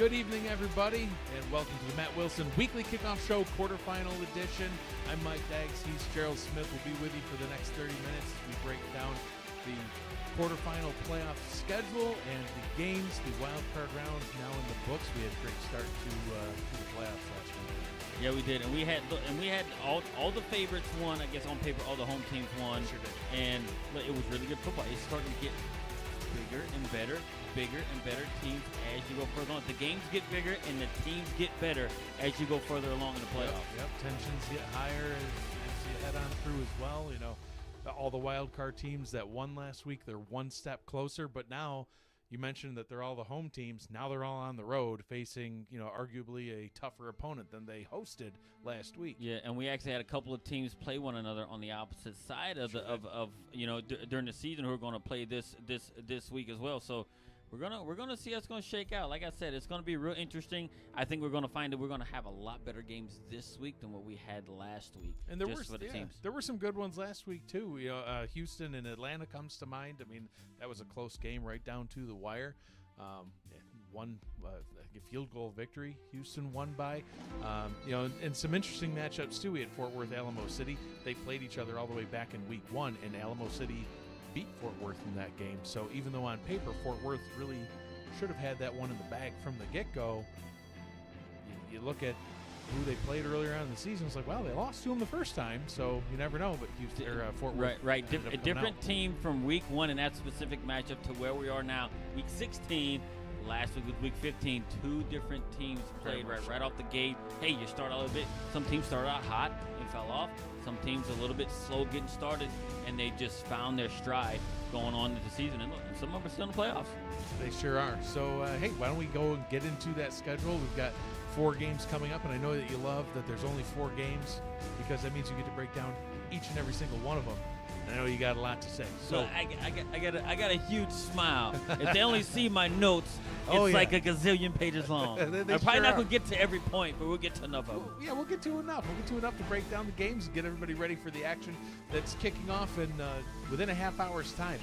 Good evening, everybody, and welcome to the Matt Willson Weekly Kickoff Show, quarterfinal edition. I'm Mike Daggs. He's Gerald Smith. We'll be with you for the next 30 minutes as we break down the quarterfinal playoff schedule and the games, the wild card round now in the books. We had a great start to the playoffs last week. Yeah, we did, and we had all the favorites won. I guess on paper, all the home teams won. Sure did. And it was really good football. It's starting to get bigger and better teams as you go further on. The games get bigger and the teams get better as you go further along in the playoffs. Yep. Tensions get higher as you head on through as well. You know, all the wild card teams that won last week, they're one step closer. But now, you mentioned that they're all the home teams. Now they're all on the road facing, arguably a tougher opponent than they hosted last week. Yeah, and we actually had a couple of teams play one another on the opposite side of during the season who are going to play this week as well. So we're gonna see how it's gonna shake out. Like I said, it's gonna be real interesting. I think we're gonna find that we're gonna have a lot better games this week than what we had last week. And there were some good ones last week too. Houston and Atlanta comes to mind. I mean, that was a close game right down to the wire. One field goal victory. Houston won by. And some interesting matchups too. We had Fort Worth, Alamo City. They played each other all the way back in week 1, and Alamo City beat Fort Worth in that game. So even though on paper Fort Worth really should have had that one in the bag from the get-go, you look at who they played earlier on in the season, it's like, well, they lost to them the first time, so you never know. But Fort Worth, right, a different team from week 1 in that specific matchup to where we are now, week 16. Last week was week 15. Two different teams played right off the gate. Hey, you start out a bit. Some teams started out hot and fell off. Some teams a little bit slow getting started, and they just found their stride going on into the season. And look, some of them are still in the playoffs. They sure are. So, hey, why don't we go and get into that schedule? We've got 4 games coming up, and I know that you love that there's only 4 games because that means you get to break down each and every single one of them. I know you got a lot to say. So well, I got a huge smile. If they only see my notes, it's like a gazillion pages long. I'm probably not going to get to every point, but we'll get to enough of them. Yeah, we'll get to enough. We'll get to enough to break down the games and get everybody ready for the action that's kicking off in within a half hour's time.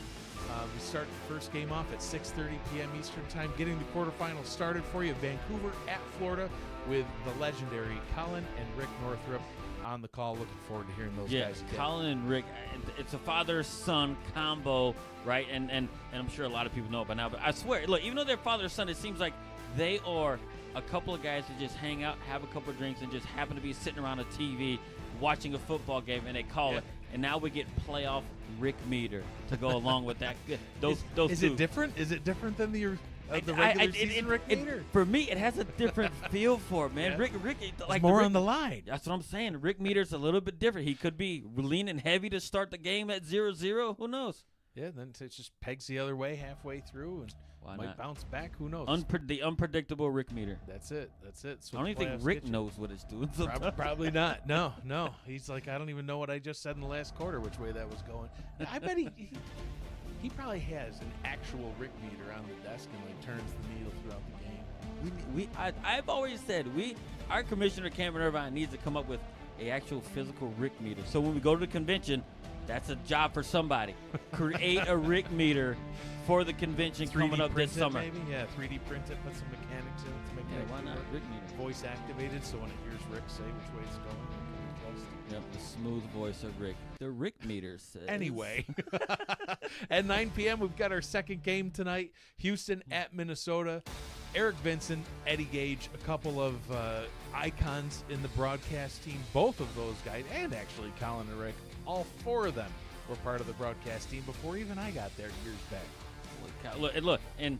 We start the first game off at 6:30 p.m. Eastern Time, getting the quarterfinals started for you. Vancouver at Florida with the legendary Colin and Rick Northrup on the call. Looking forward to hearing those guys again. Colin and Rick, it's a father-son combo, right? And I'm sure a lot of people know it by now, but I swear, look, even though they're father-son, it seems like they are a couple of guys that just hang out, have a couple of drinks, and just happen to be sitting around a TV watching a football game, and they call it. And now we get playoff Rick Meter to go along with that. Those is two. It different? Is it different than the regular season Rick Meter? For me, it has a different feel for it, man. Yeah. Rick, like more on the line. That's what I'm saying. Rick Meter's a little bit different. He could be leaning heavy to start the game at 0-0. Who knows? Yeah, then it just pegs the other way halfway through and might bounce back. Who knows? The unpredictable Rick Meter. That's it. I don't even think Rick knows what it's doing. Probably not. No. He's like, I don't even know what I just said in the last quarter, which way that was going. I bet he probably has an actual Rick Meter on the desk and like turns the needle throughout the game. I've always said our commissioner Cameron Irvine needs to come up with a actual physical Rick Meter. So when we go to the convention, that's a job for somebody. Create a Rick Meter for the convention coming up this summer. Maybe? Yeah, 3D print it, put some mechanics in it to make it why not? Rick Meter. Voice activated, so when it hears Rick say which way it's going, it can adjust. Yep, the smooth voice of Rick. The Rick Meter says. Anyway, at 9 p.m., we've got our second game tonight. Houston at Minnesota. Eric Vincent, Eddie Gage, a couple of icons in the broadcast team. Both of those guys, and actually Colin and Rick, all 4 of them were part of the broadcast team before even I got there years back. Look, and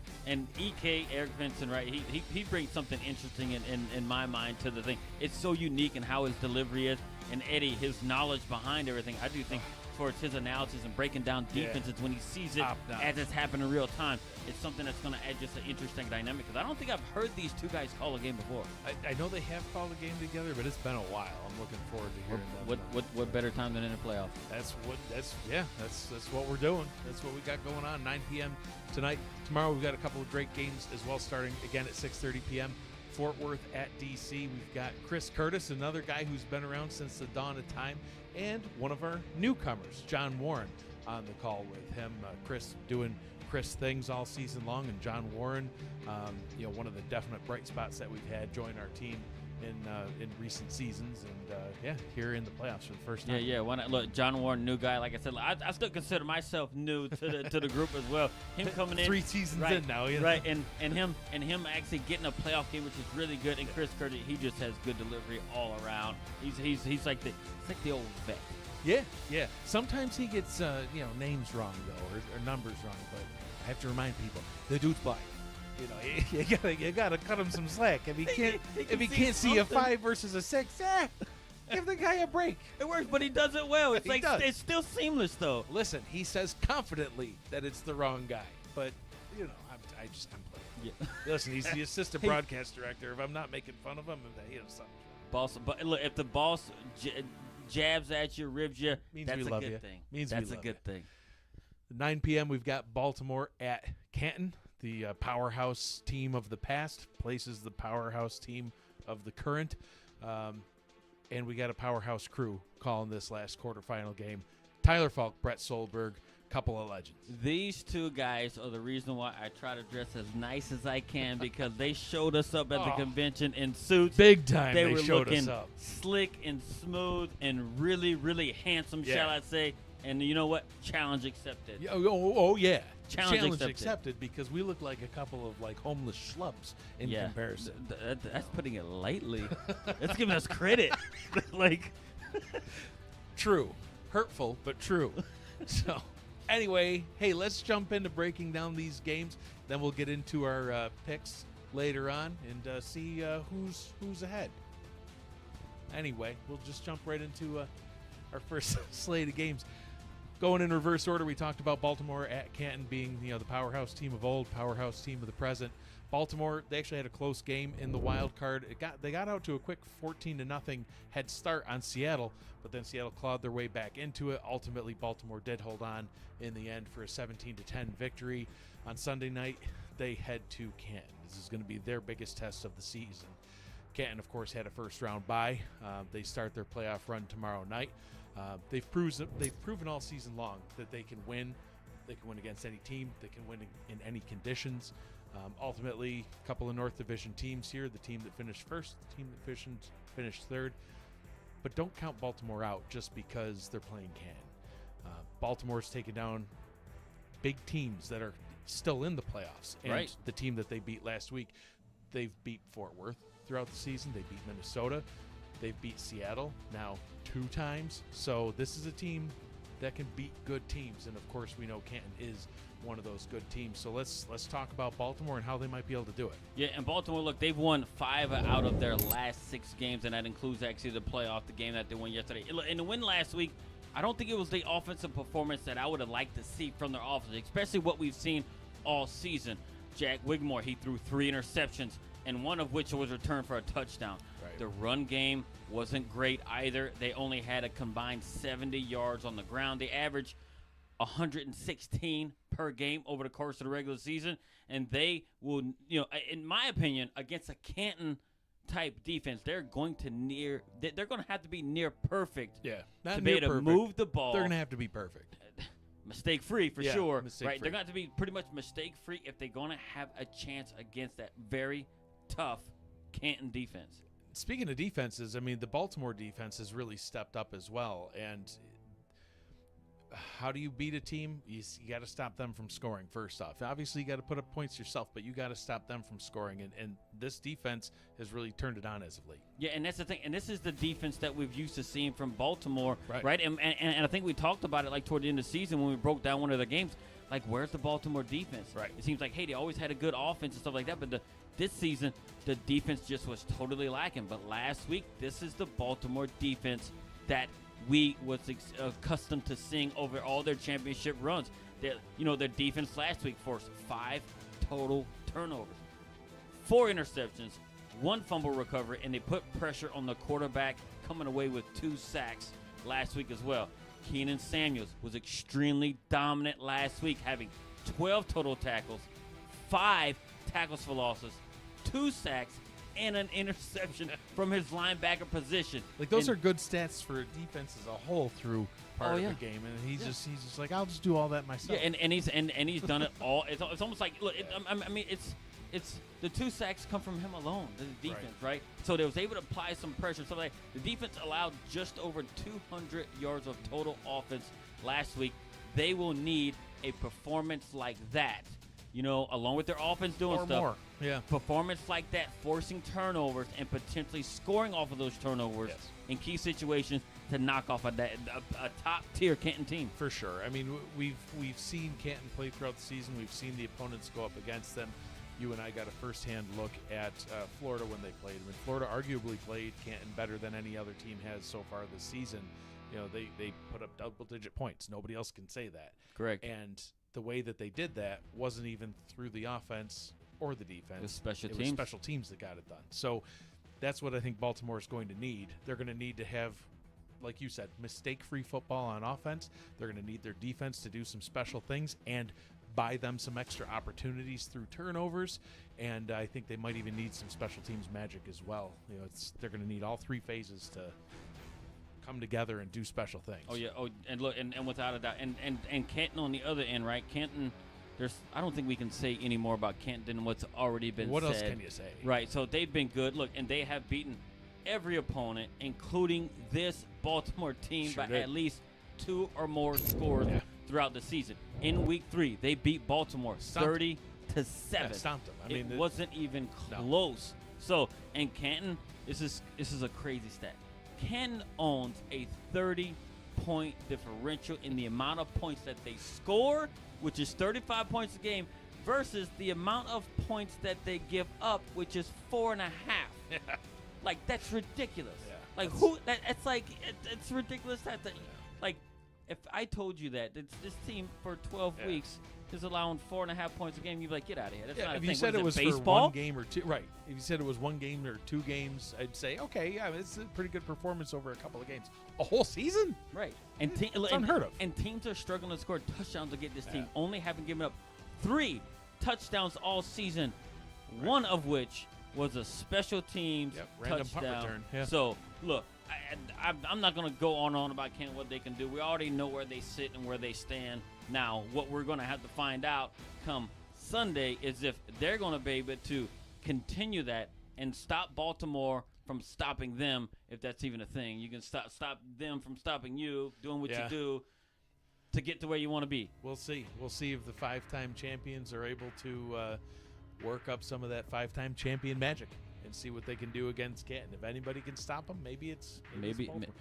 EK, Eric Vincent, right? He brings something interesting in my mind to the thing. It's so unique in how his delivery is, and Eddie, his knowledge behind everything. I do think towards his analysis and breaking down defenses when he sees it as it's happening in real time, it's something that's going to add just an interesting dynamic. Because I don't think I've heard these two guys call a game before. I know they have called a game together, but it's been a while. I'm looking forward to hearing them. What better time than in a playoff? That's what we're doing. That's what we got going on. 9 p.m. tonight. Tomorrow we've got a couple of great games as well, starting again at 6:30 p.m. Fort Worth at D.C. We've got Chris Curtis, another guy who's been around since the dawn of time, and one of our newcomers, John Warren, on the call with him. Chris doing Chris things all season long, and John Warren, one of the definite bright spots that we've had join our team in recent seasons, and here in the playoffs for the first time. Look, John Warren, new guy. Like I said, I still consider myself new to the group as well. Him coming in 3 seasons right, in now, right, and him actually getting a playoff game, which is really good. And Chris Curtis, he just has good delivery all around. He's like the old vet. Yeah. Sometimes he gets names wrong though, or numbers wrong. But I have to remind people, the dude's blind. You gotta cut him some slack. If he can't see a 5 versus a 6, give the guy a break. It works, but he does it well. It's it's still seamless though. Listen, he says confidently that it's the wrong guy, but I'm playing. Yeah. Listen, he's the assistant broadcast director. If I'm not making fun of him, something. Boss, but look, if the boss jabs at you, ribs you, that's a good thing. That's a good thing. 9 p.m. We've got Baltimore at Canton. The powerhouse team of the past places the powerhouse team of the current. And we got a powerhouse crew calling this last quarterfinal game. Tyler Falk, Brett Solberg, couple of legends. These two guys are the reason why I try to dress as nice as I can, because they showed us up at the convention in suits. Big time. They were showed looking us up. slick and smooth and really, really handsome, shall I say. And you know what? Challenge accepted. Yeah. Challenge accepted, because we look like a couple of homeless schlubs in comparison. That's putting it lightly. That's giving us credit. True. Hurtful, but true. So, anyway, hey, let's jump into breaking down these games. Then we'll get into our picks later on and see who's ahead. Anyway, we'll just jump right into our first slate of games. Going in reverse order, we talked about Baltimore at Canton being the powerhouse team of old, powerhouse team of the present. Baltimore, they actually had a close game in the wild card. They got out to a quick 14-0 head start on Seattle, but then Seattle clawed their way back into it. Ultimately, Baltimore did hold on in the end for a 17-10 victory. On Sunday night, they head to Canton. This is going to be their biggest test of the season. Canton, of course, had a first-round bye. They start their playoff run tomorrow night. They've proven all season long that they can win. They can win against any team. They can win in any conditions. Ultimately, a couple of North Division teams here. The team that finished first, the team that finished third. But don't count Baltimore out just because they're playing Canton. Baltimore's taken down big teams that are still in the playoffs. And the team that they beat last week, they've beat Fort Worth throughout the season. They beat Minnesota. They've beat Seattle now 2 times. So this is a team that can beat good teams. And, of course, we know Canton is one of those good teams. So let's talk about Baltimore and how they might be able to do it. Yeah, and Baltimore, look, they've won 5 out of their last 6 games, and that includes actually the playoff, the game that they won yesterday. In the win last week, I don't think it was the offensive performance that I would have liked to see from their offense, especially what we've seen all season. Jack Wigmore, he threw 3 interceptions, and one of which was returned for a touchdown. Right. The run game wasn't great either. They only had a combined 70 yards on the ground. They averaged 116 per game over the course of the regular season, and they will, in my opinion, against a Canton type defense, they're going to have to be near perfect. Yeah, to be able to move the ball. They're going to have to be perfect. Mistake free for sure. Right, they're going to be pretty much mistake free if they're going to have a chance against that very tough Canton defense. Speaking of defenses, I mean, the Baltimore defense has really stepped up as well. And how do you beat a team? You got to stop them from scoring, first off. Obviously, you got to put up points yourself, but you got to stop them from scoring. And this defense has really turned it on as of late. Yeah, and that's the thing. And this is the defense that we've used to seeing from Baltimore, right? And I think we talked about it toward the end of the season when we broke down one of their games. Where's the Baltimore defense? Right. It seems like, hey, they always had a good offense and stuff like that, but this season, the defense just was totally lacking. But last week, this is the Baltimore defense that we was accustomed to seeing over all their championship runs. Their defense last week forced 5 total turnovers, 4 interceptions, 1 fumble recovery, and they put pressure on the quarterback, coming away with 2 sacks last week as well. Keenan Samuels was extremely dominant last week, having 12 total tackles, 5 tackles for losses, 2 sacks, and an interception from his linebacker position. Like those are good stats for defense as a whole through part of the game, and he's just like, I'll just do all that myself. Yeah, and he's done it all. It's almost like, look, I mean, it's the 2 sacks come from him alone, the defense, right? So they was able to apply some pressure. So like the defense allowed just over 200 yards of total offense last week. They will need a performance like that, along with their offense doing or stuff. More. Yeah. Performance like that, forcing turnovers and potentially scoring off of those turnovers in key situations to knock off a top-tier Canton team. For sure. I mean, we've seen Canton play throughout the season. We've seen the opponents go up against them. You and I got a first-hand look at Florida when they played. I mean, Florida arguably played Canton better than any other team has so far this season. They put up double-digit points. Nobody else can say that. Correct. And the way that they did that wasn't even through the offense or the defense. It was special teams. teams. It was special teams that got it done. So that's what I think Baltimore is going to need. They're going to need to have, like you said, mistake-free football on offense. They're going to need their defense to do some special things and buy them some extra opportunities through turnovers. And I think they might even need some special teams magic as well. They're going to need all 3 phases to come together and do special things. Oh yeah. Oh, and look, and without a doubt, and Canton on the other end, right? Canton, I don't think we can say any more about Canton than what's already been said. What else can you say? Right. So they've been good. Look, and they have beaten every opponent, including this Baltimore team, by at least 2 or more scores throughout the season. In week 3, they beat Baltimore 30-7. Yeah, stomped them. I mean, it wasn't even close. So, and Canton, this is a crazy stat. Canton owns a 30-point differential in the amount of points that they score, which is 35 points a game, versus the amount of points that they give up, which is 4.5. Like, that's ridiculous. Yeah, like, it's ridiculous. Like, if I told you that this team for 12 weeks is allowing 4.5 points a game, you'd be like, get out of here. That's not a if thing. you said it was baseball? for 1 game or 2, right? If you said it was 1 game or 2 games, I'd say, okay, yeah, it's a pretty good performance over a couple of games. A whole season? Right. And it's unheard of. And teams are struggling to score touchdowns to get this team, only having given up 3 touchdowns all season, one of which was a special teams random punt touchdown. return. Yeah. So, look, I'm not going to go on and on about Canton, what they can do. We already know where they sit and where they stand. Now, what we're going to have to find out come Sunday is if they're going to be able to continue that and stop Baltimore from stopping them, if that's even a thing. You can stop them from stopping you, doing what you do to get to where you want to be. We'll see. We'll see if the 5-time champions are able to work up some of that 5-time champion magic and see what they can do against Canton. If anybody can stop them, maybe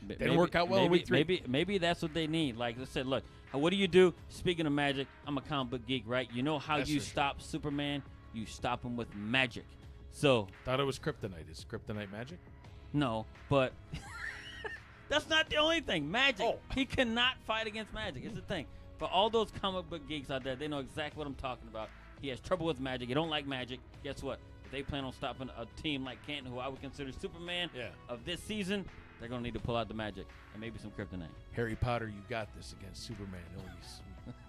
didn't work out well in week 3. Maybe that's what they need. Like I said, look, what do? Speaking of magic, I'm a comic book geek, right? You know how you stop Superman? You stop him with magic. So thought it was kryptonite. Is kryptonite magic? No, but that's not the only thing. Magic. Oh. He cannot fight against magic. It's the thing. For all those comic book geeks out there, they know exactly what I'm talking about. He has trouble with magic. He don't like magic. Guess what? If they plan on stopping a team like Canton, who I would consider Superman of this season, they're going to need to pull out the magic and maybe some kryptonite. Harry Potter, you got this against Superman. Oh, he's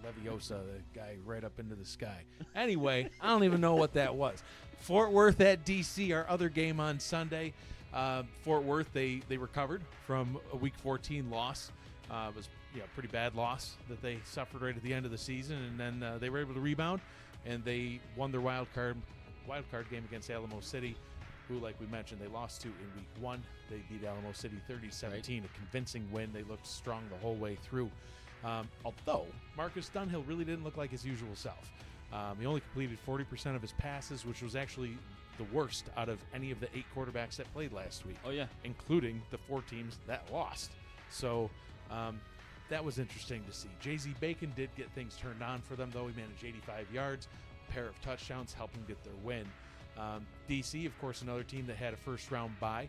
Leviosa, the guy right up into the sky. Anyway, I don't even know what that was. Fort Worth at D.C., our other game on Sunday. Fort Worth, they recovered from a Week 14 loss. It was a pretty bad loss that they suffered right at the end of the season, and then they were able to rebound, and they won their wild card game against Alamo City, who, like we mentioned, they lost to in Week 1. They beat Alamo City 30-17, a convincing win. They looked strong the whole way through. Although Marcus Dunhill really didn't look like his usual self. He only completed 40% of his passes, which was actually the worst out of any of the 8 quarterbacks that played last week. Oh, yeah. Including the 4 teams that lost. So that was interesting to see. J.Z. Bacon did get things turned on for them, though. He managed 85 yards, a pair of touchdowns, helped them get their win. D.C., of course, another team that had a first-round bye.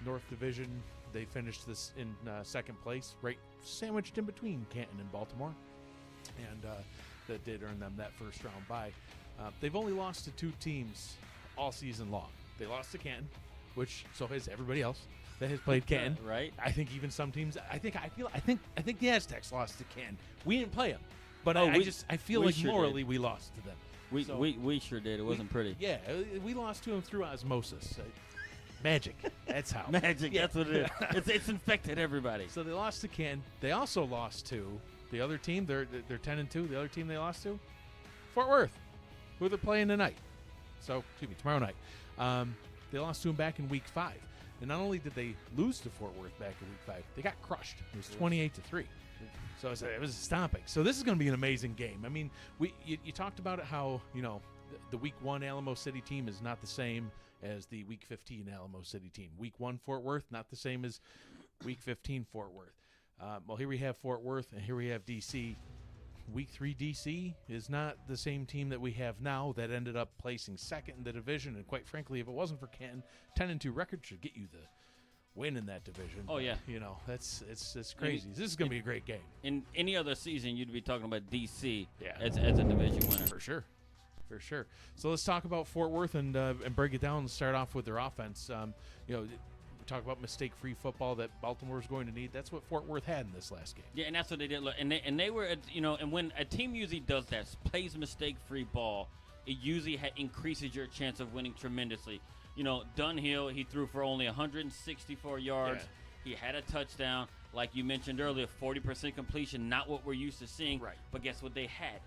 North Division, they finished this in second place, right sandwiched in between Canton and Baltimore. And that did earn them that first-round bye. They've only lost to 2 teams all season long. They lost to Canton, which so has everybody else that has played Canton. Right. I think even some teams. I think the Aztecs lost to Canton. We didn't play them, but I feel like morally we lost to them. We sure did. It wasn't pretty. Yeah, we lost to them through osmosis. Magic. That's how. Magic. Yeah. That's what it is. It's infected everybody. So they lost to Canton. They also lost to the other team. They're 10-2. The other team they lost to, Fort Worth, who they're playing tonight. So tomorrow night. They lost to them back in week 5. And not only did they lose to Fort Worth back in week 5, they got crushed. It was 28-3. So it was a stomping. So this is going to be an amazing game. I mean, you talked about it, how the week 1 Alamo City team is not the same as the week 15 Alamo City team. Week 1 Fort Worth, not the same as week 15 Fort Worth. Well, here we have Fort Worth, and here we have DC. Week 3 DC is not the same team that we have now that ended up placing second in the division. And quite frankly, if it wasn't for Canton, 10-2 record should get you the win in that division. Oh, yeah. It's crazy. This is going to be a great game. In any other season, you'd be talking about DC as a division winner. For sure. So let's talk about Fort Worth and break it down and start off with their offense. We talk about mistake-free football that Baltimore's going to need. That's what Fort Worth had in this last game. Yeah, and that's what they did. Look, and they were, and when a team usually does that, plays mistake-free ball, it usually increases your chance of winning tremendously. Dunhill, he threw for only 164 yards. Yeah. He had a touchdown. Like you mentioned earlier, 40% completion, not what we're used to seeing. Right. But guess what they had?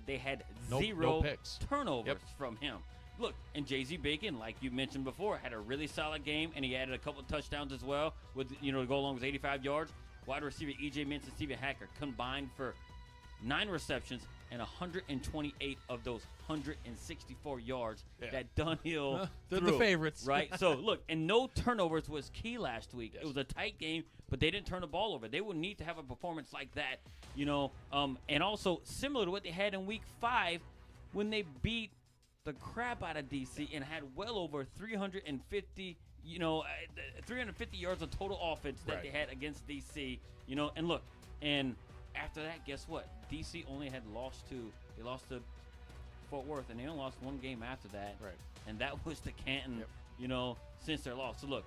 They had no zero picks. Turnovers from him. Look, and J.Z. Bacon, like you mentioned before, had a really solid game, and he added a couple of touchdowns as well with, to go along with 85 yards. Wide receiver E.J. Mintz and Steven Hacker combined for 9 receptions and 128 of those 164 yards that Dunhill they're threw, the favorites. Right? So, look, and no turnovers was key last week. Yes. It was a tight game, but they didn't turn the ball over. They would need to have a performance like that, and also similar to what they had in week 5 when they beat the crap out of DC and had well over 350 yards of total offense that they had against DC, and look, and after that, guess what? DC only had lost to Fort Worth, and they only lost 1 game after that. Right. And that was to Canton, since their loss. So look,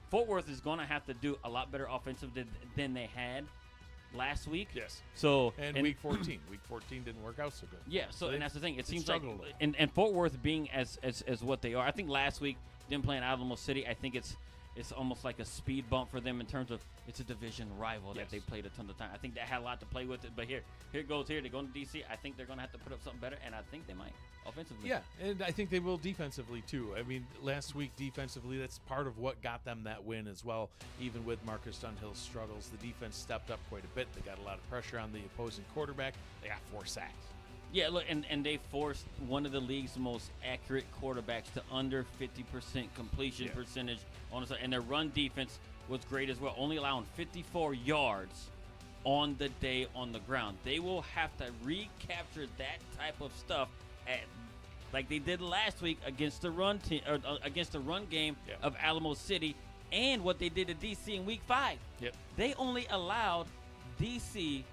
Fort Worth is going to have to do a lot better offensive than they had last week. Yes. So and week 14. Week 14 didn't work out so good. Yeah, so and that's the thing. It seems like and Fort Worth being as what they are. I think last week them playing Alamo City, I think it's almost like a speed bump for them in terms of it's a division rival that they played a ton of time. I think that had a lot to play with it. But here it goes. They're going to DC. I think they're going to have to put up something better, and I think they might offensively. Yeah, and I think they will defensively too. I mean, last week defensively, that's part of what got them that win as well. Even with Marcus Dunhill's struggles, the defense stepped up quite a bit. They got a lot of pressure on the opposing quarterback. They got 4 sacks. Yeah, look, and they forced one of the league's most accurate quarterbacks to under 50% completion percentage on the side, and their run defense was great as well, only allowing 54 yards on the day on the ground. They will have to recapture that type of stuff like they did last week against the run team or against the run game of Alamo City, and what they did to DC in week 5. Yep. They only allowed DC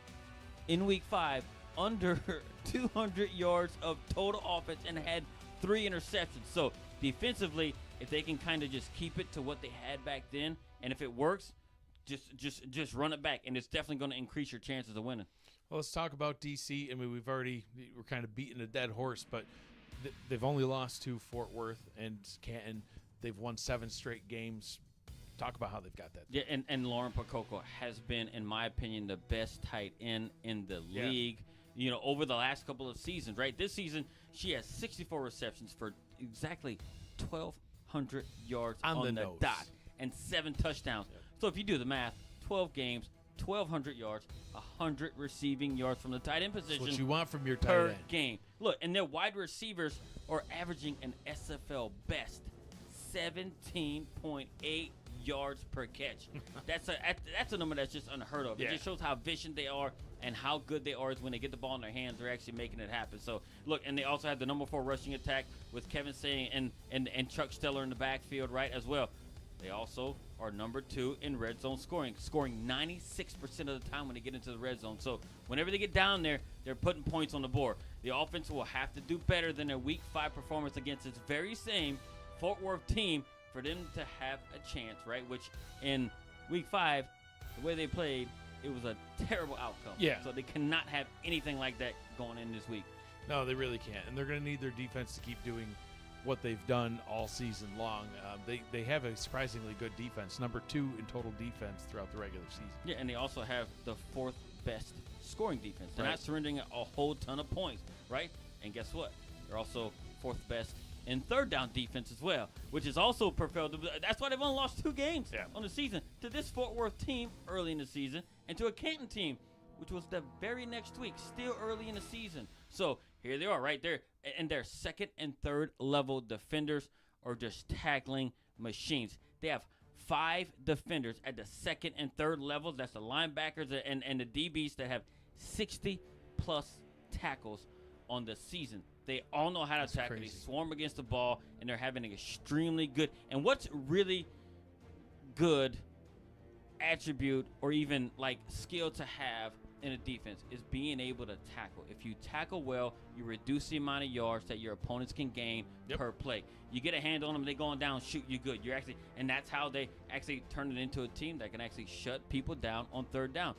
in week 5 under 200 yards of total offense and had 3 interceptions. So defensively, if they can kind of just keep it to what they had back then, and if it works, just run it back, and it's definitely going to increase your chances of winning. Well, let's talk about DC. I mean, we're kind of beating a dead horse, but they've only lost to Fort Worth and Canton. They've won 7 straight games. Talk about how they've got that. Yeah, and Lauren Pakoko has been, in my opinion, the best tight end in the league. Over the last couple of seasons, right? This season, she has 64 receptions for exactly 1,200 yards on the dot and 7 touchdowns. Yep. So if you do the math, 12 games, 1,200 yards, 100 receiving yards from the tight end position. That's what you want from your tight per end. game. Look, and their wide receivers are averaging an SFL best 17.8 yards per catch. That's a number that's just unheard of. It just shows how efficient they are and how good they are is when they get the ball in their hands, they're actually making it happen. So, look, and they also have the number 4 rushing attack with Kevin Say and Chuck Steller in the backfield, right, as well. They also are number 2 in red zone scoring 96% of the time when they get into the red zone. So, whenever they get down there, they're putting points on the board. The offense will have to do better than their Week 5 performance against its very same Fort Worth team for them to have a chance, right? Which in Week 5, the way they played, it was a terrible outcome. Yeah. So they cannot have anything like that going in this week. No, they really can't. And they're going to need their defense to keep doing what they've done all season long. They have a surprisingly good defense, number 2 in total defense throughout the regular season. Yeah, and they also have the 4th best scoring defense. They're Right. not surrendering a whole ton of points, right? And guess what? They're also 4th best in third down defense as well, which is also propelled. That's why they've only lost 2 games on the season, to this Fort Worth team early in the season and to a Canton team, which was the very next week, still early in the season. So here they are right there, and their second and third level defenders are just tackling machines. They have 5 defenders at the second and third levels. That's the linebackers and the DBs that have 60-plus tackles on the season. They all know how to tackle. Crazy. They swarm against the ball, and they're having an extremely good. And what's really good attribute or even like skill to have in a defense is being able to tackle. If you tackle well, you reduce the amount of yards that your opponents can gain per play. You get a hand on them, they going down, shoot, you good. You're actually, and that's how they actually turn it into a team that can actually shut people down on third down.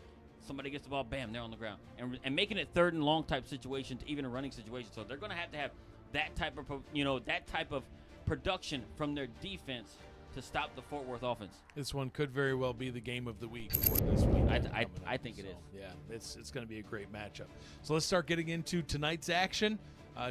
Somebody gets the ball, bam, they're on the ground. And making it third and long type situations, even a running situation. So they're going to have that type of production from their defense to stop the Fort Worth offense. This one could very well be the game of the week for this week. I think it is. Yeah, it's going to be a great matchup. So let's start getting into tonight's action.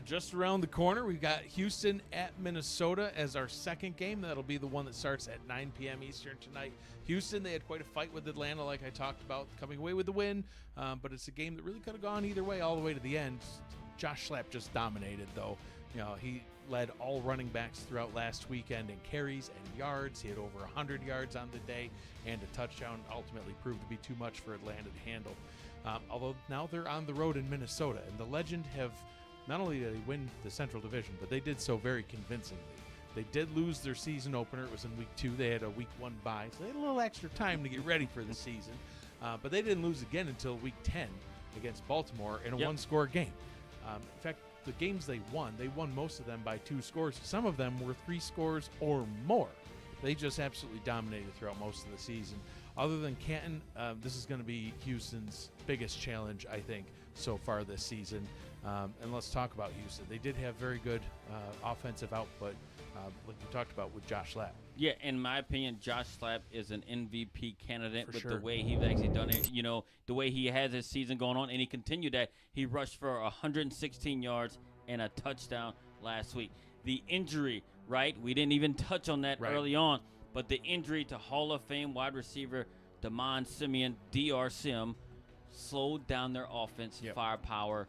Just around the corner, we've got Houston at Minnesota as our second game. That'll be the one that starts at 9 p.m. Eastern tonight. Houston, they had quite a fight with Atlanta, like I talked about, coming away with the win. But it's a game that really could have gone either way all the way to the end. Josh Slapp just dominated, though. You know, he led all running backs throughout last weekend in carries and yards. He had over 100 yards on the day, and a touchdown ultimately proved to be too much for Atlanta to handle. Although now they're on the road in Minnesota, and the Legend have not only did they win the Central Division, but they did so very convincingly. They did lose their season opener. It was in week 2. They had a week 1 bye, so they had a little extra time to get ready for the season. But they didn't lose again until week 10 against Baltimore in a one-score game. In fact, the games they won most of them by 2 scores. Some of them were 3 scores or more. They just absolutely dominated throughout most of the season. Other than Canton, this is going to be Houston's biggest challenge, I think, so far this season. And let's talk about Houston. They did have very good offensive output, like we talked about with Josh Slapp. Yeah, in my opinion, Josh Slapp is an MVP candidate with sure. the way he's actually done it. You know, the way he has his season going on, and he continued that. He rushed for 116 yards and a touchdown last week. The injury, right? We didn't even touch on that early on, but the injury to Hall of Fame wide receiver Damon Simeon, DR Sim, slowed down their offense firepower.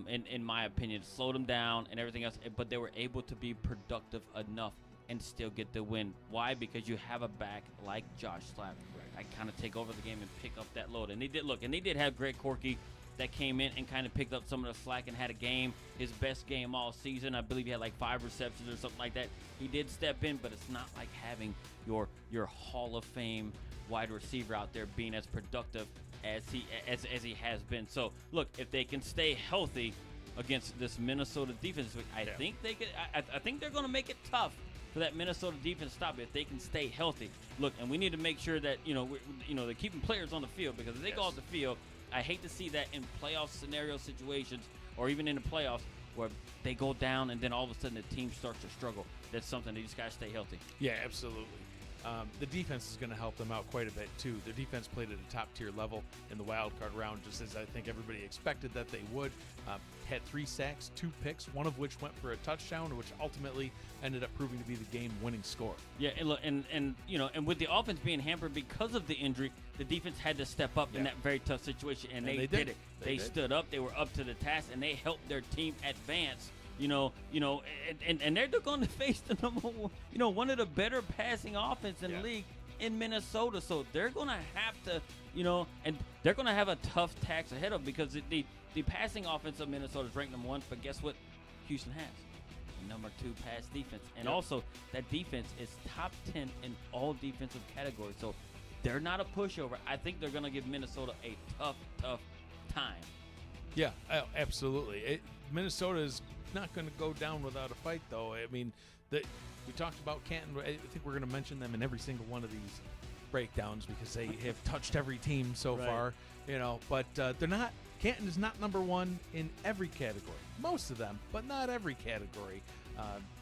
In my opinion, slowed them down and everything else, but they were able to be productive enough and still get the win. Why? Because you have a back like Josh Slapp that kind of take over the game and pick up that load. And they did have Greg Corky that came in and kind of picked up some of the slack and had a game, his best game all season. I believe he had like 5 receptions or something like that. He did step in, but it's not like having your Hall of Fame wide receiver out there being as productive as he has been. So look, if they can stay healthy against this Minnesota defense, I think they could. I think they're going to make it tough for that Minnesota defense to stop it if they can stay healthy. Look, and we need to make sure that they're keeping players on the field, because if they go off the field, I hate to see that in playoff scenario situations or even in the playoffs where they go down and then all of a sudden the team starts to struggle. That's something they just got to stay healthy. Yeah, absolutely. The defense is going to help them out quite a bit, too. Their defense played at a top-tier level in the wild card round, just as I think everybody expected that they would. Had 3 sacks, 2 picks, one of which went for a touchdown, which ultimately ended up proving to be the game-winning score. Yeah, and look, and with the offense being hampered because of the injury, the defense had to step up in that very tough situation, and they did it. They stood up. They were up to the task, and they helped their team advance. And they're going to face the one of the better passing offense in the league in Minnesota. So they're going to have to, and they're going to have a tough task ahead of them, because the passing offense of Minnesota is ranked number 1. But guess what? Houston has number 2 pass defense, and also that defense is top 10 in all defensive categories. So they're not a pushover. I think they're going to give Minnesota a tough time. Yeah, absolutely. Minnesota is not going to go down without a fight, though. I mean, we talked about Canton. I think we're going to mention them in every single one of these breakdowns because they have touched every team so far. But they're not Canton is not number one in every category. Most of them, but not every category.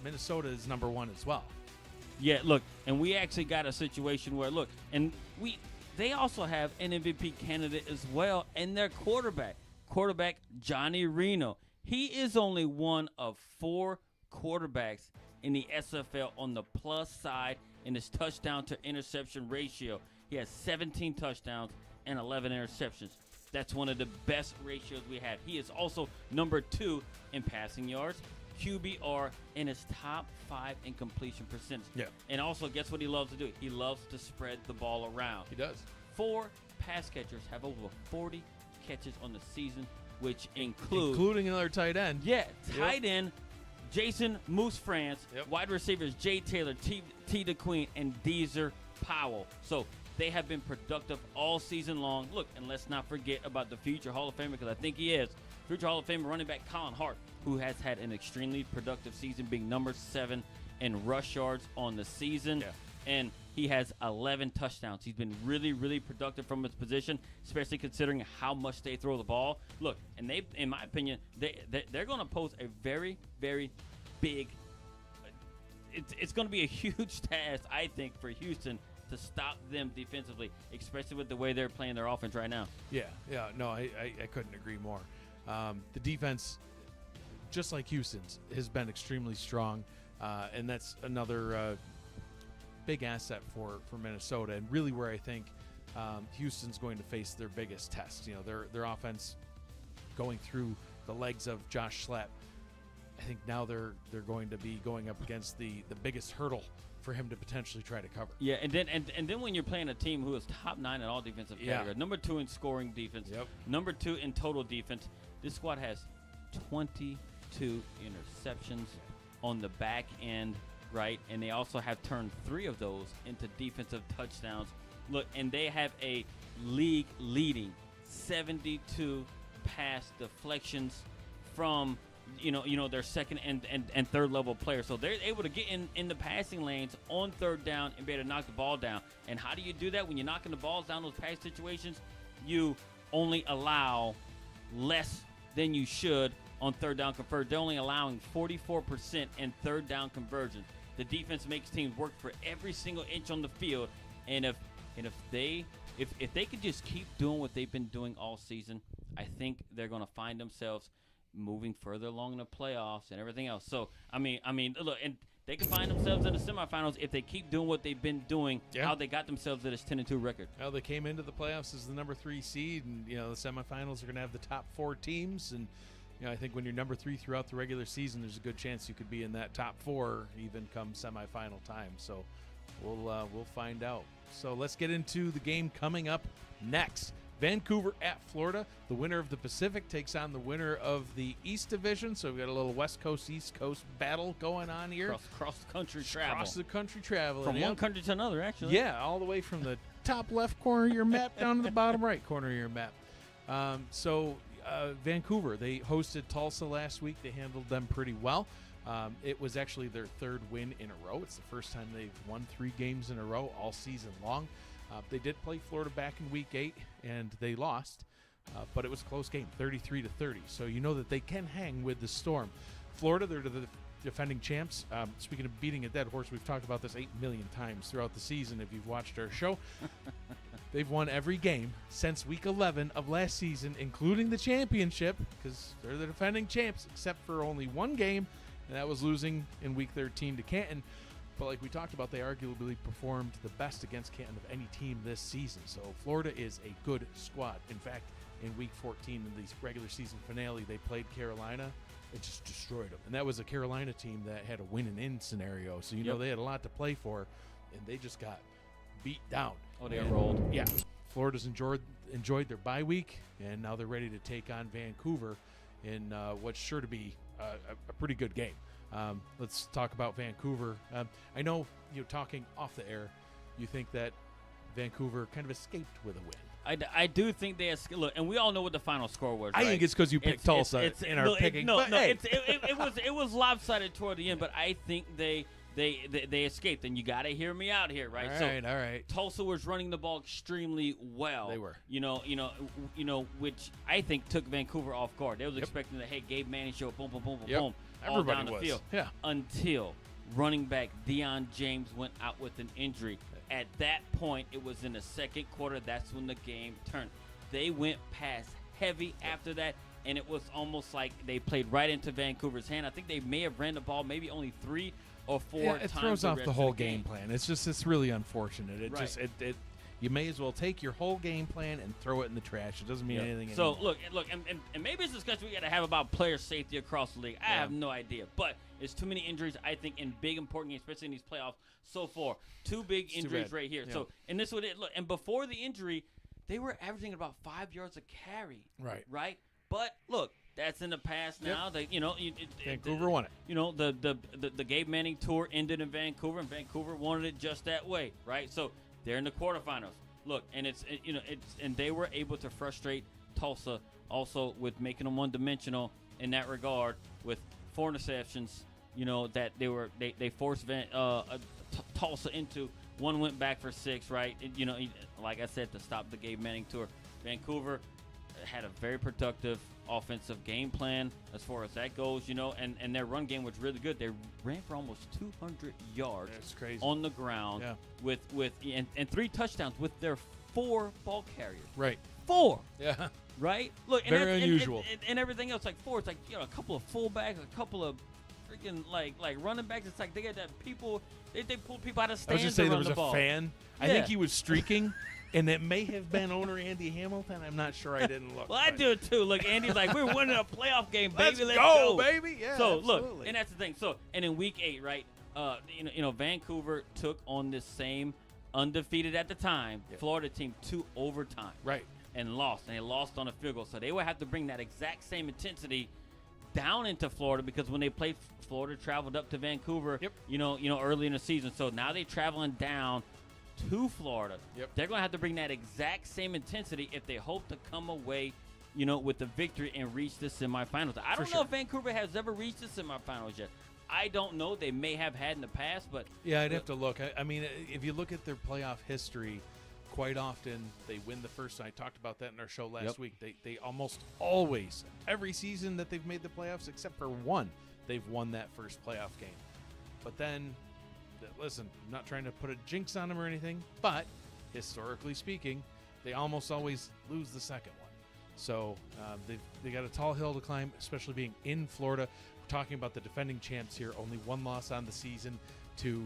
Minnesota is number one as well. Yeah, look, and we actually got a situation where, look, and they also have an MVP candidate as well, and their quarterback Johnny Reno. He is only one of 4 quarterbacks in the SFL on the plus side in his touchdown to interception ratio. He has 17 touchdowns and 11 interceptions. That's one of the best ratios we have. He is also number 2 in passing yards, QBR, and his top 5 in completion percentage. Yeah. And also, guess what he loves to do? He loves to spread the ball around. He does. 4 pass catchers have over 40 catches on the season, which including another tight end. Yeah, tight end Jason Moose France, Yep. wide receivers Jay Taylor, T. DeQueen, and Deezer Powell. So they have been productive all season long. Look, and let's not forget about the future Hall of Famer, because I think he is. Future Hall of Famer running back Colin Hart, who has had an extremely productive season, being number 7 in rush yards on the season. Yeah. And he has 11 touchdowns. He's been really, really productive from his position, especially considering how much they throw the ball. Look, and they, in my opinion, they're going to pose a very, very big. It's going to be a huge task, I think, for Houston to stop them defensively, especially with the way they're playing their offense right now. Yeah, no, I couldn't agree more. The defense, just like Houston's, has been extremely strong, and that's another big asset for Minnesota, and really where I think Houston's going to face their biggest test. You know, their offense going through the legs of Josh Schlapp. I think now they're going to be going up against the biggest hurdle for him to potentially try to cover. Yeah, and then when you're playing a team who is top 9 in all defensive categories, number 2 in scoring defense, number 2 in total defense, this squad has 22 interceptions on the back end, right? And they also have turned 3 of those into defensive touchdowns. Look, and they have a league-leading 72 pass deflections from their second and third level players. So they're able to get in the passing lanes on third down and be able to knock the ball down. And how do you do that? When you're knocking the balls down those pass situations, you only allow less than you should on third down conversion. They're only allowing 44% in third down conversion. The defense makes teams work for every single inch on the field. And if they could just keep doing what they've been doing all season, I think they're going to find themselves moving further along in the playoffs and everything else. So, I mean, look, and they can find themselves in the semifinals if they keep doing what they've been doing, how they got themselves to this 10-2 record. Well, they came into the playoffs as the number 3 seed, and, the semifinals are going to have the top 4 teams. And, I think when you're number 3 throughout the regular season, there's a good chance you could be in that top 4 even come semifinal time. So we'll find out. So let's get into the game coming up next. Vancouver at Florida. The winner of the Pacific takes on the winner of the East Division. So we've got a little West Coast, East Coast battle going on here. Cross the country travel. Cross the country travel. From one country to another, actually. Yeah, all the way from the top left corner of your map down to the bottom right corner of your map. Vancouver, they hosted Tulsa last week. They handled them pretty well. It was actually their 3rd win in a row. It's the first time they've won 3 games in a row all season long. They did play Florida back in Week 8, and they lost, but it was a close game, 33-30. So you know that they can hang with the Storm. Florida, they're the defending champs. Speaking of beating a dead horse, we've talked about this 8 million times throughout the season if you've watched our show. They've won every game since Week 11 of last season, including the championship, because they're the defending champs, except for only 1 game, and that was losing in Week 13 to Canton. But like we talked about, they arguably performed the best against Canton of any team this season. So Florida is a good squad. In fact, in Week 14 in the regular season finale, they played Carolina. It just destroyed them. And that was a Carolina team that had a win-and-in scenario. So, they had a lot to play for, and they just got beat down. Oh, they got rolled. Yeah. Florida's enjoyed their bye week, and now they're ready to take on Vancouver in what's sure to be a pretty good game. Let's talk about Vancouver. I know, talking off the air, you think that Vancouver kind of escaped with a win. I do think they look, and we all know what the final score was. I think it's because you picked Tulsa in our picking. It was lopsided toward the end, but I think they they escaped. And you got to hear me out here, right? All right. Tulsa was running the ball extremely well. They were. Which I think took Vancouver off guard. They was expecting that, hey, Gabe Manning show, boom, boom, boom, boom, boom, all Everybody down the was. field. Yeah. Until running back Deion James went out with an injury. At that point, it was in the second quarter. That's when the game turned. They went past heavy after that, and it was almost like they played right into Vancouver's hand. I think they may have ran the ball maybe only 3 or 4 times. It throws off the whole game plan. It's really unfortunate. It you may as well take your whole game plan and throw it in the trash. It doesn't mean anything so anymore. look, and maybe it's a discussion we got to have about player safety across the league. I have no idea, but it's too many injuries, I think, in big important games, especially in these playoffs so far. 2 big injuries right here. So, and this would look. And before the injury, they were averaging about 5 yards a carry. Right. But look, that's in the past now. Vancouver won it. The Gabe Manning tour ended in Vancouver, and Vancouver wanted it just that way, right? So they're in the quarterfinals. Look, and and they were able to frustrate Tulsa also with making them one-dimensional in that regard with 4 interceptions. That they forced Tulsa into. One went back for 6, right? Like I said, to stop the Gabe Manning tour. Vancouver had a very productive offensive game plan as far as that goes, and their run game was really good. They ran for almost 200 yards on the ground with 3 touchdowns with their 4 ball carriers. Right. 4. Yeah. Right? Look, very unusual. And everything else, like 4, it's like, a couple of fullbacks, a couple of freaking like running backs. It's like they got that people, they pulled people out of stands. I was just saying to there run was the ball. a fan. I think he was streaking. And it may have been owner Andy Hamilton. I'm not sure. I didn't look. Well, I do it too. Look, Andy's like, we're winning a playoff game, baby. Let's go, baby. Yeah. So absolutely. look, and that's the thing. So, and in week 8, right? Vancouver took on this same undefeated at the time Florida team to overtime. Right. And lost. And they lost on a field goal. So they would have to bring that exact same intensity down into Florida, because when they played, Florida traveled up to Vancouver. Early in the season. So now they're traveling down to Florida. They're going to have to bring that exact same intensity if they hope to come away, with the victory and reach the semifinals. I don't know if Vancouver has ever reached the semifinals yet. I don't know. They may have had in the past, but I'd have to look. I mean, if you look at their playoff history, quite often they win the first. I talked about that in our show last week. They almost always, every season that they've made the playoffs, except for one, they've won that first playoff game. But then, listen, I'm not trying to put a jinx on them or anything, but historically speaking, they almost always lose the second one. So they got a tall hill to climb, especially being in Florida. We're talking about the defending champs here, only 1 loss on the season to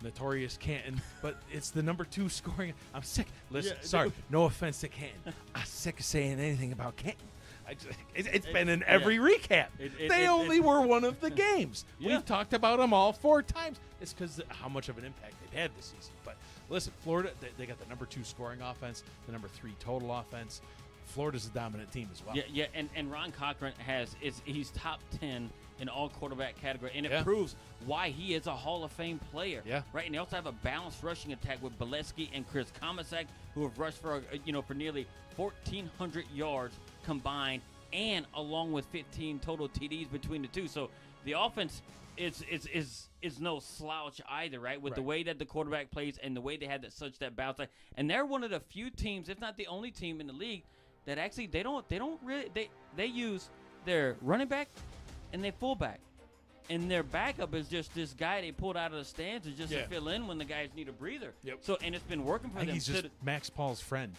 notorious Canton, but it's the number 2 scoring. I'm sick. Listen, sorry, no offense to Canton. I'm sick of saying anything about Canton. It's been in every recap. They only were one of the games. We've talked about them all 4 times. It's because how much of an impact they've had this season. But listen, Florida, they got the number 2 scoring offense, the number 3 total offense. Florida's a dominant team as well. And Ron Cochran he's top 10 in all quarterback category, and it proves why he is a Hall of Fame player. Right, and they also have a balanced rushing attack with Bolesky and Chris Komisak, who have rushed for for nearly 1,400 yards combined, and along with 15 total TDs between the two. So the offense is no slouch either, right? With the way that the quarterback plays and the way they had that bounce. And they're one of the few teams, if not the only team in the league, that actually they use their running back and their fullback. And their backup is just this guy they pulled out of the stands just to fill in when the guys need a breather. So, and it's been working for them. He's just Max Paul's friend.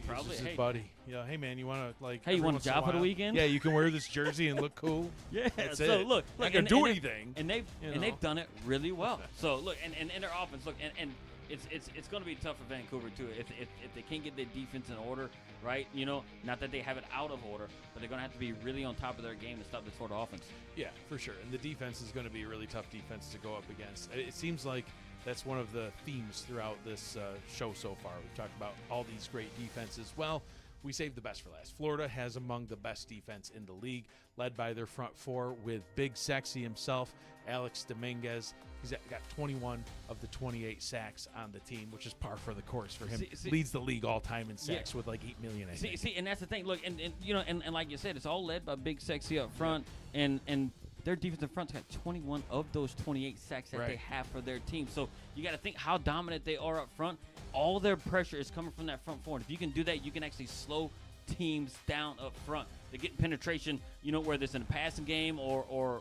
Probably just his buddy. Hey man, you want to Hey, you want a job for the weekend? Yeah, you can wear this jersey and look cool. That's so it. Look, I can do anything. And they've done it really well. So look, and their offense, look, and it's going to be tough for Vancouver too if they can't get their defense in order, right? Not that they have it out of order, but they're going to have to be really on top of their game to stop this Florida offense. Yeah, for sure. And the defense is going to be a really tough defense to go up against. It seems like that's one of the themes throughout this show so far. We've talked about all these great defenses. Well, we saved the best for last. Florida has among the best defense in the league, led by their front 4 with Big Sexy himself, Alex Dominguez. He's got 21 of the 28 sacks on the team, which is par for the course for him. Leads the league all time in sacks with like 8 million. I think. And that's the thing. Look, and like you said, it's all led by Big Sexy up front, and their defensive front's got 21 of those 28 sacks that they have for their team. So you got to think how dominant they are up front. All their pressure is coming from that front four. And if you can do that, you can actually slow teams down up front. They get penetration, whether it's in the passing game or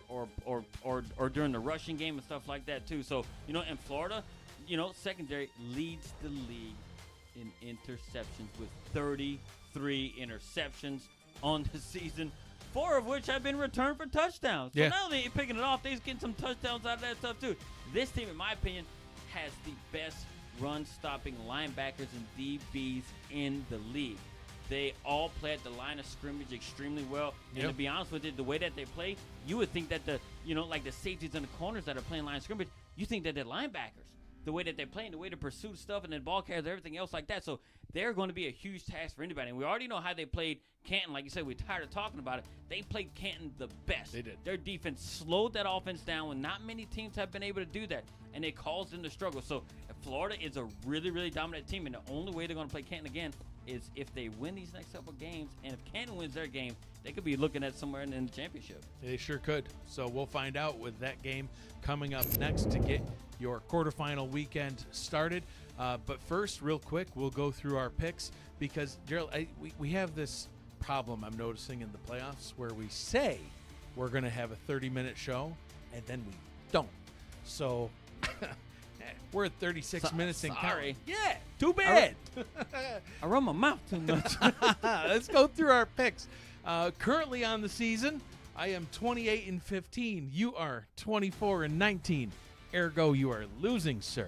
during the rushing game and stuff like that too. So, in Florida, secondary leads the league in interceptions with 33 interceptions on the season, 4 of which have been returned for touchdowns. So not only picking it off, they're getting some touchdowns out of that stuff too. This team, in my opinion, has the best run-stopping linebackers and DBs in the league. They all play at the line of scrimmage extremely well. And to be honest with you, the way that they play, you would think that the safeties and the corners that are playing line of scrimmage, you think that they're linebackers. The way that they play and the way to pursue stuff and then ball carriers, everything else like that. So they're going to be a huge task for anybody. And we already know how they played Canton. Like you said, we're tired of talking about it. They played Canton the best. They did. Their defense slowed that offense down when not many teams have been able to do that. And it caused them to struggle. So Florida is a really, really dominant team. And the only way they're going to play Canton again is if they win these next couple games. And if Canton wins their game, they could be looking at somewhere in the championship. They sure could. So we'll find out with that game coming up next to get your quarterfinal weekend started. But first, real quick, we'll go through our picks because, Gerald, we have this problem I'm noticing in the playoffs where we say we're going to have a 30-minute show, and then we don't. So we're at 36 minutes and counting. Yeah, too bad. I run my mouth too much. Let's go through our picks. Currently on the season, I am 28-15. You are 24-19. Ergo, you are losing, sir.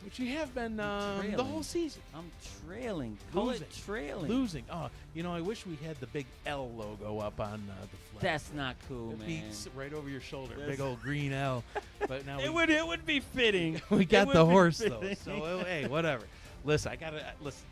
Which you have been the whole season. I'm trailing. Call it trailing. Losing. Oh, I wish we had the big L logo up on the flag. That's not cool, man. Beats right over your shoulder. Big old green L. But now it would be fitting. We got the horse, though. So, hey, whatever. Listen, listen.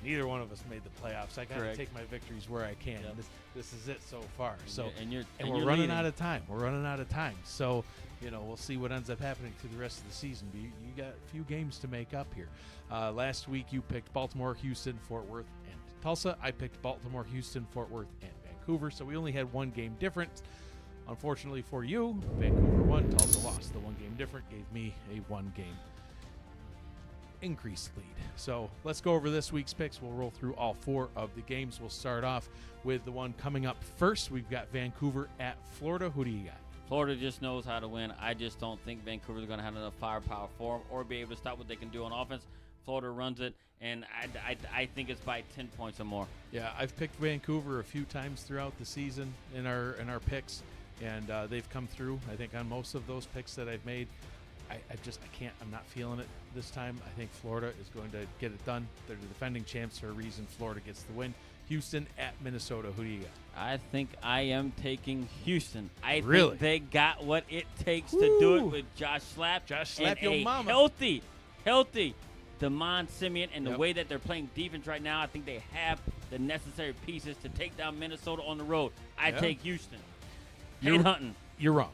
Neither one of us made the playoffs. I got to take my victories where I can. Yep. This is it so far. So, and we're running out of time. We're running out of time. So, we'll see what ends up happening through the rest of the season. But you got a few games to make up here. Last week, you picked Baltimore, Houston, Fort Worth, and Tulsa. I picked Baltimore, Houston, Fort Worth, and Vancouver. So we only had one game difference. Unfortunately for you, Vancouver won, Tulsa lost. The one game different gave me a one-game increased lead. So let's go over this week's picks. We'll roll through all 4 of the games. We'll start off with the one coming up first. We've got Vancouver at Florida. Who do you got? Florida just knows how to win. I just don't think Vancouver's going to have enough firepower for them or be able to stop what they can do on offense. Florida runs it, and I think it's by 10 points or more. Yeah, I've picked Vancouver a few times throughout the season in our picks, and they've come through. I think on most of those picks that I've made, I can't. I'm not feeling it this time. I think Florida is going to get it done. They're the defending champs for a reason. Florida gets the win. Houston at Minnesota. Who do you got? I think I am taking Houston. I really think they got what it takes to do it with Josh Slapp. And your mama. Healthy Damon Simeon, and the way that they're playing defense right now, I think they have the necessary pieces to take down Minnesota on the road. I take Houston. Hunting. You're wrong.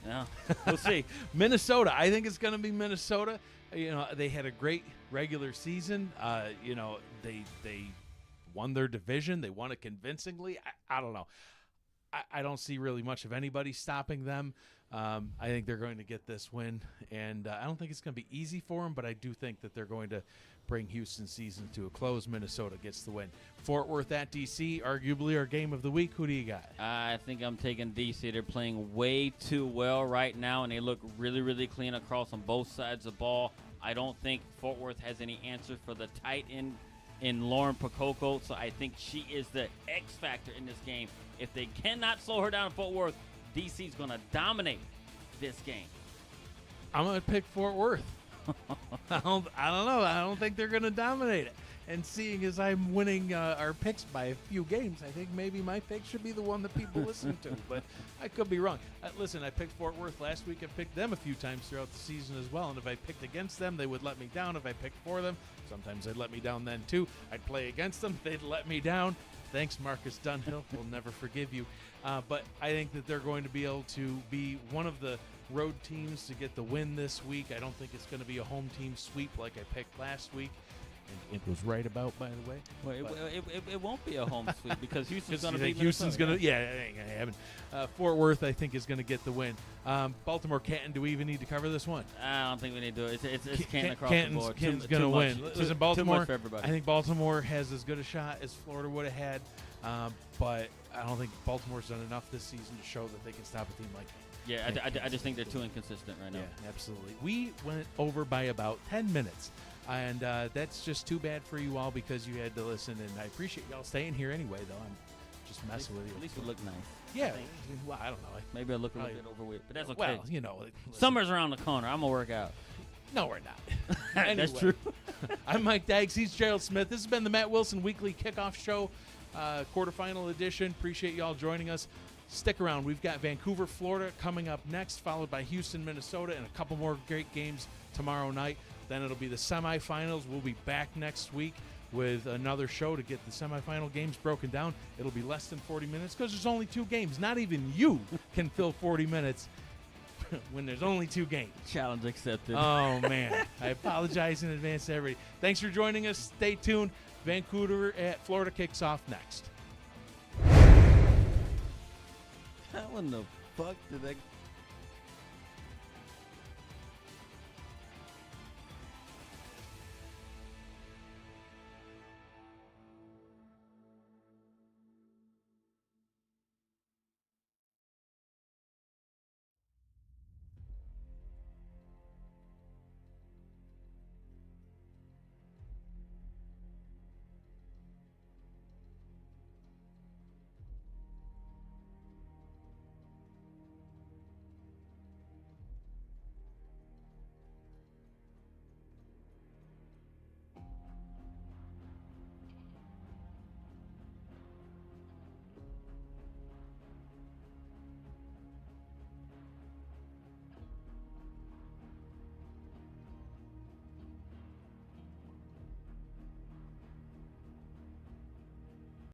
No, we'll see. Minnesota. I think it's going to be Minnesota. They had a great regular season. They won their division. They won it convincingly. I don't know. I don't see really much of anybody stopping them. I think they're going to get this win, and I don't think it's going to be easy for them, but I do think that they're going to bring Houston's season to a close. Minnesota gets the win. Fort Worth at D.C., arguably our game of the week. Who do you got? I think I'm taking D.C. They're playing way too well right now, and they look really, really clean across on both sides of the ball. I don't think Fort Worth has any answer for the tight end in Lauren Pococo, so I think she is the X factor in this game. If they cannot slow her down in Fort Worth, DC's going to dominate this game. I'm going to pick Fort Worth. I don't know. I don't think they're going to dominate it. And seeing as I'm winning our picks by a few games, I think maybe my pick should be the one that people listen to. But I could be wrong. Listen, I picked Fort Worth last week. I picked them a few times throughout the season as well. And if I picked against them, they would let me down. If I picked for them, sometimes they'd let me down then too. I'd play against them. They'd let me down. Thanks, Marcus Dunhill. We'll never forgive you. But I think that they're going to be able to be one of the road teams to get the win this week. I don't think it's going to be a home team sweep like I picked last week. and was right about, by the way. Well, it won't be a home sweep because Houston's going to beat Houston's Minnesota. going to, it ain't going to happen. Fort Worth, I think, is going to get the win. Baltimore, Canton, do we even need to cover this one? I don't think we need to do it. It's Canton across the board. Canton's going to win. Listen, Baltimore, too much for everybody. I think Baltimore has as good a shot as Florida would have had, but I don't think Baltimore's done enough this season to show that they can stop a team like Yeah, I just think they're too inconsistent right now. Yeah, absolutely. We went over by about 10 minutes, and that's just too bad for you all because you had to listen, and I appreciate y'all staying here anyway, though. I'm just messing with you. At least we look nice. Yeah, well, I don't know. Maybe I look a little bit overweight, but that's okay. Well, you know. Listen. Summer's around the corner. I'm going to work out. No, we're not. That's Anyway, true. I'm Mike Daggs. He's Gerald Smith. This has been the Matt Willson Weekly Kickoff Show, quarterfinal edition. Appreciate y'all joining us. Stick around. We've got Vancouver, Florida coming up next, followed by Houston, Minnesota, and a couple more great games tomorrow night. Then it'll be the semifinals. We'll be back next week with another show to get the semifinal games broken down. It'll be less than 40 minutes because there's only 2 games. Not even you can fill 40 minutes when there's only 2 games. Challenge accepted. Oh, man. I apologize in advance to everybody. Thanks for joining us. Stay tuned. Vancouver at Florida kicks off next. How in the fuck did that...